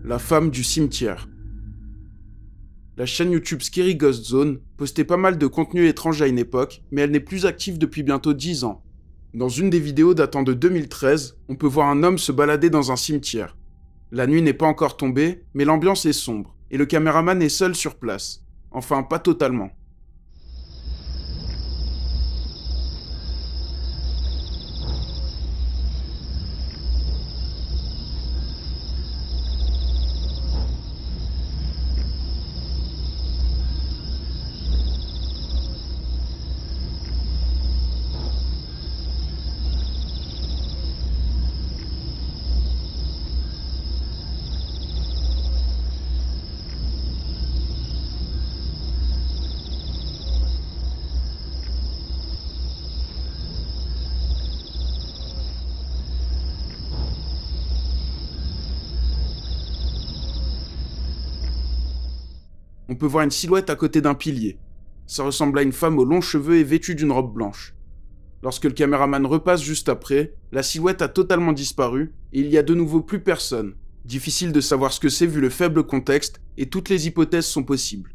La femme du cimetière. La chaîne YouTube Scary Ghost Zone postait pas mal de contenu étrange à une époque, mais elle n'est plus active depuis bientôt 10 ans. Dans une des vidéos datant de 2013, on peut voir un homme se balader dans un cimetière. La nuit n'est pas encore tombée, mais l'ambiance est sombre, et le caméraman est seul sur place. Enfin, pas totalement. On peut voir une silhouette à côté d'un pilier. Ça ressemble à une femme aux longs cheveux et vêtue d'une robe blanche. Lorsque le caméraman repasse juste après, la silhouette a totalement disparu et il y a de nouveau plus personne. Difficile de savoir ce que c'est vu le faible contexte et toutes les hypothèses sont possibles.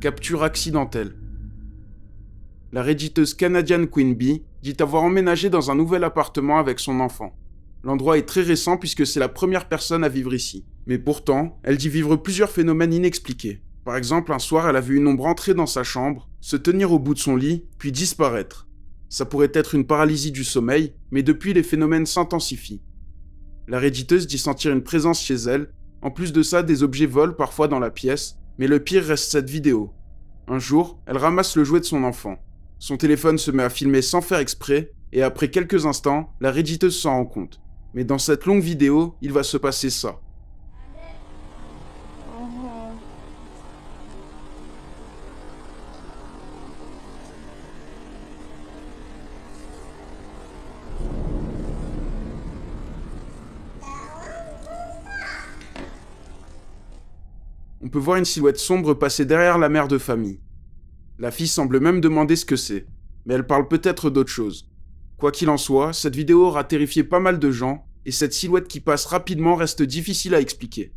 Capture accidentelle. La redditeuse canadienne Queen Bee dit avoir emménagé dans un nouvel appartement avec son enfant. L'endroit est très récent puisque c'est la première personne à vivre ici. Mais pourtant, elle dit vivre plusieurs phénomènes inexpliqués. Par exemple, un soir, elle a vu une ombre entrer dans sa chambre, se tenir au bout de son lit, puis disparaître. Ça pourrait être une paralysie du sommeil, mais depuis, les phénomènes s'intensifient. La redditeuse dit sentir une présence chez elle. En plus de ça, des objets volent parfois dans la pièce, mais le pire reste cette vidéo. Un jour, elle ramasse le jouet de son enfant. Son téléphone se met à filmer sans faire exprès, et après quelques instants, la redditeuse s'en rend compte. Mais dans cette longue vidéo, il va se passer ça. On peut voir une silhouette sombre passer derrière la mère de famille. La fille semble même demander ce que c'est, mais elle parle peut-être d'autre chose. Quoi qu'il en soit, cette vidéo aura terrifié pas mal de gens, et cette silhouette qui passe rapidement reste difficile à expliquer.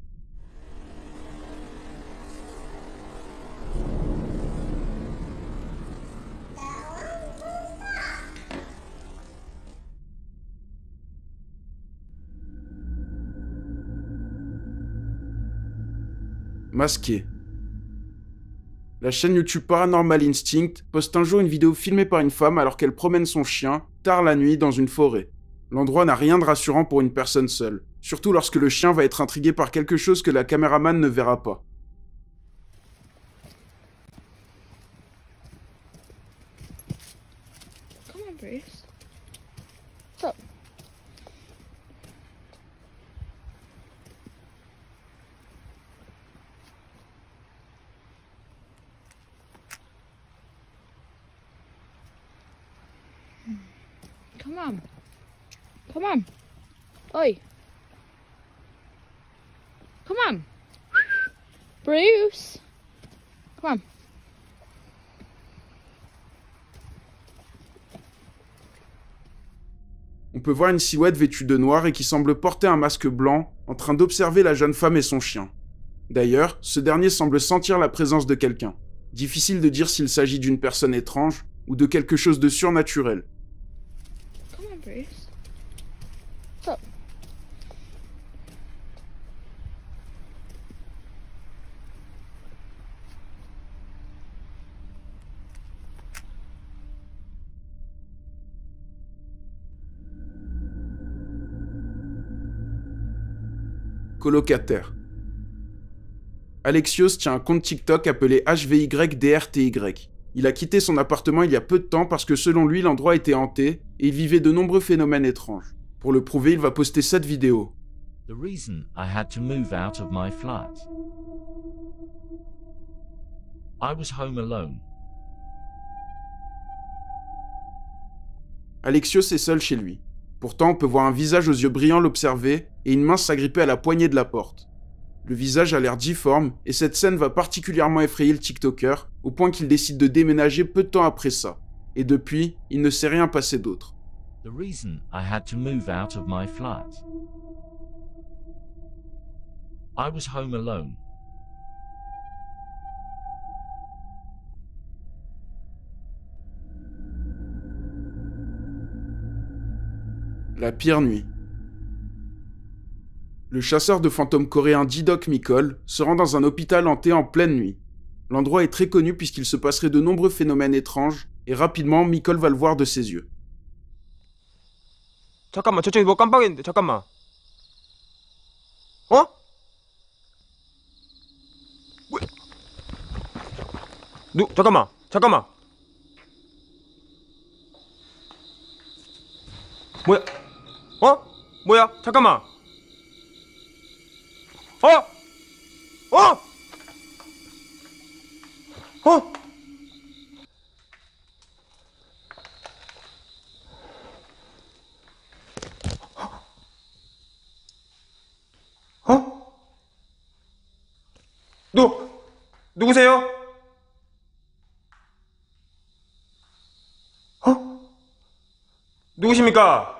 Masqué. La chaîne YouTube Paranormal Instinct poste un jour une vidéo filmée par une femme alors qu'elle promène son chien, tard la nuit, dans une forêt. L'endroit n'a rien de rassurant pour une personne seule, surtout lorsque le chien va être intrigué par quelque chose que la caméraman ne verra pas. Come on, Bruce. What's up? Come on. Come on. Oi. Come on. Bruce. Come on. On peut voir une silhouette vêtue de noir et qui semble porter un masque blanc, en train d'observer la jeune femme et son chien. D'ailleurs, ce dernier semble sentir la présence de quelqu'un. Difficile de dire s'il s'agit d'une personne étrange ou de quelque chose de surnaturel. Come on, Bruce. What's up? Colocataire. Alexios tient un compte TikTok appelé HVYDRTY. Il a quitté son appartement il y a peu de temps parce que selon lui, l'endroit était hanté et il vivait de nombreux phénomènes étranges. Pour le prouver, il va poster cette vidéo. The reason I had to move out of my flat. I was home alone. Alexios est seul chez lui. Pourtant, on peut voir un visage aux yeux brillants l'observer et une main s'agrippait à la poignée de la porte. Le visage a l'air difforme et cette scène va particulièrement effrayer le TikToker au point qu'il décide de déménager peu de temps après ça. Et depuis, il ne s'est rien passé d'autre. The reason I had to move out of my flat. I was home alone. La pire nuit. Le chasseur de fantômes coréen Ji-Dok Mikol se rend dans un hôpital hanté en pleine nuit. L'endroit est très connu puisqu'il se passerait de nombreux phénomènes étranges, et rapidement, Mikol va le voir de ses yeux. 잠깐만, 저쪽에 뭐 깜빡했는데, 잠깐만. 어? 뭐? 잠깐만. 뭐야? 어? 뭐야? 잠깐만. 어? 누구세요? 누구십니까?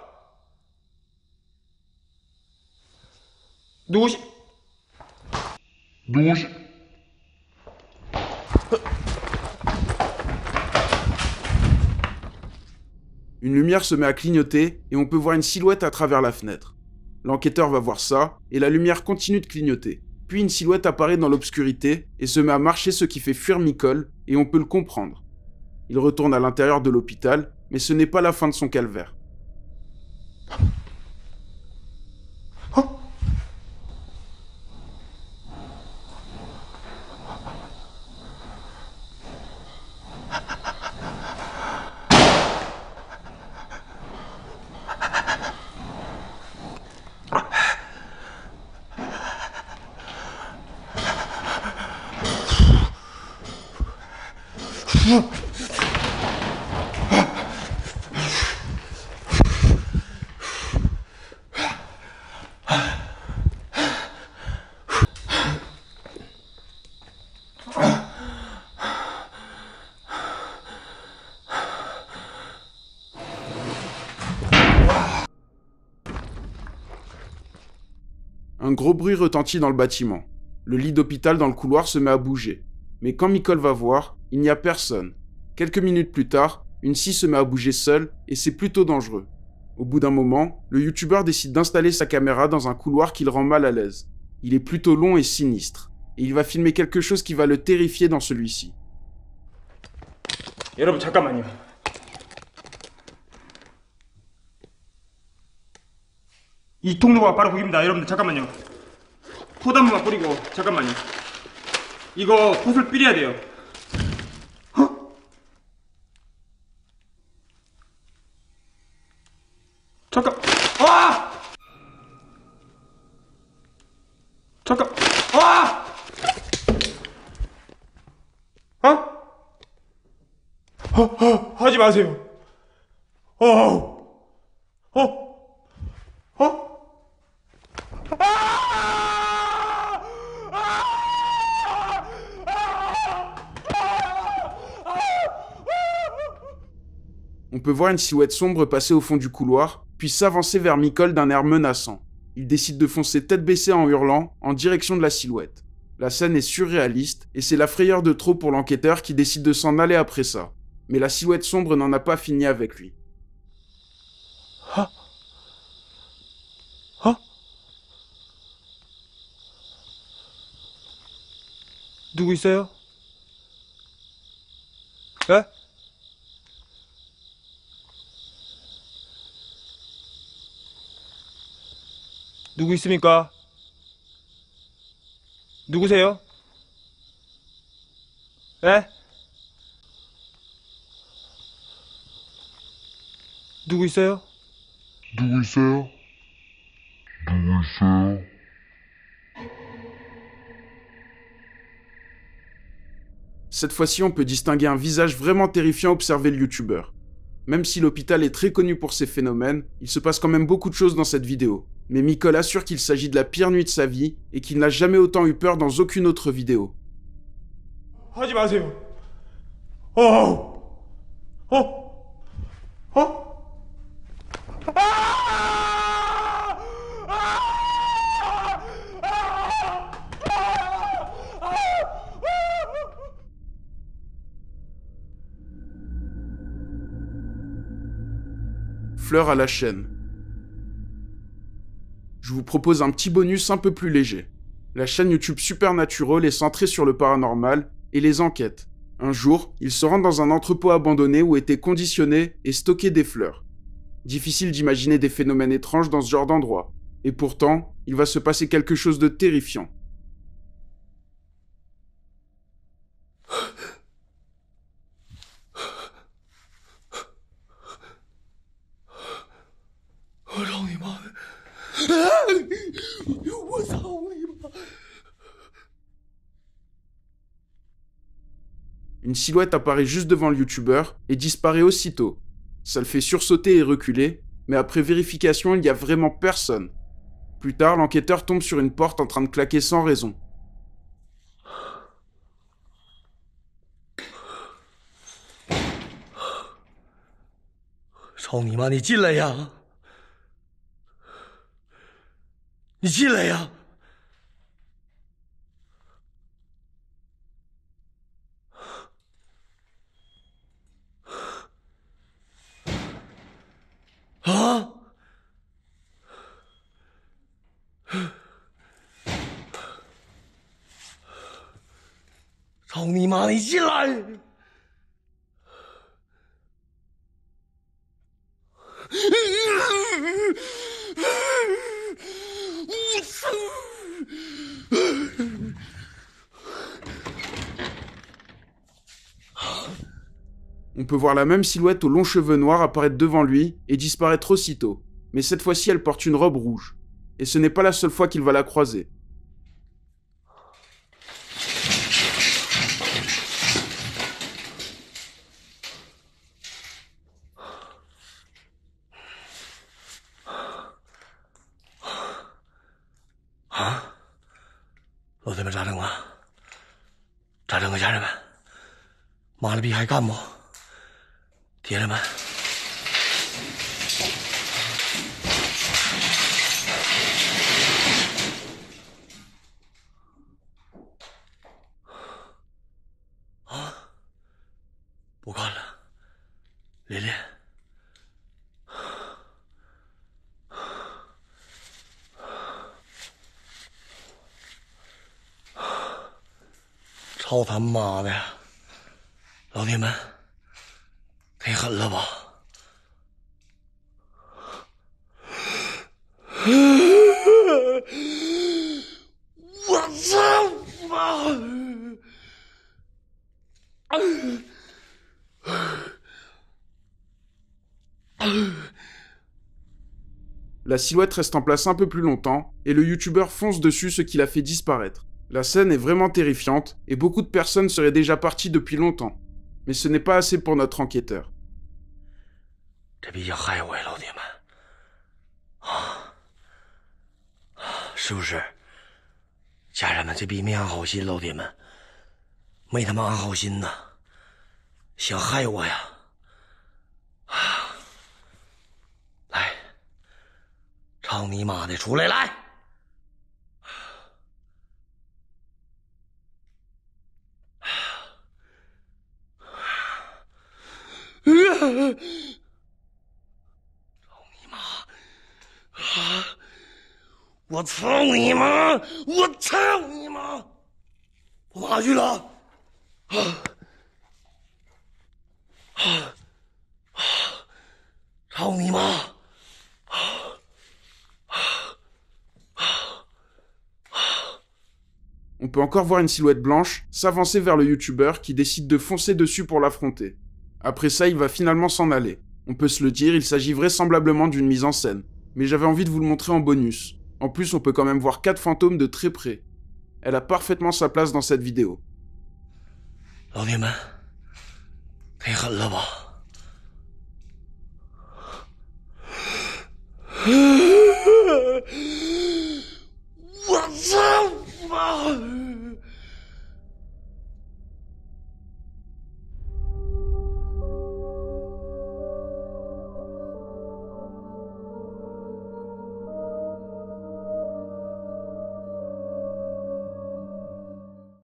Une lumière se met à clignoter et on peut voir une silhouette à travers la fenêtre. L'enquêteur va voir ça et la lumière continue de clignoter. Puis une silhouette apparaît dans l'obscurité et se met à marcher, ce qui fait fuir Mikol, et on peut le comprendre. Il retourne à l'intérieur de l'hôpital, mais ce n'est pas la fin de son calvaire. Un gros bruit retentit dans le bâtiment. Le lit d'hôpital dans le couloir se met à bouger. Mais quand Mikol va voir, il n'y a personne. Quelques minutes plus tard, une scie se met à bouger seule et c'est plutôt dangereux. Au bout d'un moment, le youtubeur décide d'installer sa caméra dans un couloir qui le rend mal à l'aise. Il est plutôt long et sinistre. Et il va filmer quelque chose qui va le terrifier dans celui-ci. 여러분 잠깐만요. 이 통로가 바로 거기입니다. 여러분들 잠깐만요. 포단무만 뿌리고 잠깐만요. 이거 붓을 삐려야 돼요. 잠깐. 잠깐. 하지 마세요. On peut voir une silhouette sombre passer au fond du couloir, puis s'avancer vers Mikol d'un air menaçant. Il décide de foncer tête baissée en hurlant, en direction de la silhouette. La scène est surréaliste, et c'est la frayeur de trop pour l'enquêteur qui décide de s'en aller après ça. Mais la silhouette sombre n'en a pas fini avec lui. 누구 있어요? 예? 누구 있습니까? 누구세요? 예? 누구 있어요? Cette fois-ci, on peut distinguer un visage vraiment terrifiant observé le youtubeur. Même si l'hôpital est très connu pour ces phénomènes, il se passe quand même beaucoup de choses dans cette vidéo. Mais Micole assure qu'il s'agit de la pire nuit de sa vie et qu'il n'a jamais autant eu peur dans aucune autre vidéo. 하지 마세요. 어. Fleur à la chaîne. Je vous propose un petit bonus un peu plus léger. La chaîne YouTube Supernatural est centrée sur le paranormal et les enquêtes. Un jour, il se rend dans un entrepôt abandonné où étaient conditionnées et stockées des fleurs. Difficile d'imaginer des phénomènes étranges dans ce genre d'endroit. Et pourtant, il va se passer quelque chose de terrifiant. Une silhouette apparaît juste devant le youtubeur et disparaît aussitôt. Ça le fait sursauter et reculer, mais après vérification, il n'y a vraiment personne. Plus tard, l'enquêteur tombe sur une porte en train de claquer sans raison. On peut voir la même silhouette aux longs cheveux noirs apparaître devant lui et disparaître aussitôt. Mais cette fois-ci, elle porte une robe rouge. Et ce n'est pas la seule fois qu'il va la croiser. La silhouette reste en place un peu plus longtemps, et le youtubeur fonce dessus, ce qui l'a fait disparaître. La scène est vraiment terrifiante, et beaucoup de personnes seraient déjà parties depuis longtemps. Mais ce n'est pas assez pour notre enquêteur. 这比较害我呀，老铁们，是不是？家人们，这比没安好心，老铁们，没他妈安好心呐，想害我呀！来，操你妈的，出来来！我操你妈！我操你妈！我哪去了？操你妈！On peut encore voir une silhouette blanche s'avancer vers le youtubeur qui décide de foncer dessus pour l'affronter. Après ça, il va finalement s'en aller. On peut se le dire, il s'agit vraisemblablement d'une mise en scène. Mais j'avais envie de vous le montrer en bonus. En plus, on peut quand même voir 4 fantômes de très près. Elle a parfaitement sa place dans cette vidéo. 老铁们，忒狠了吧！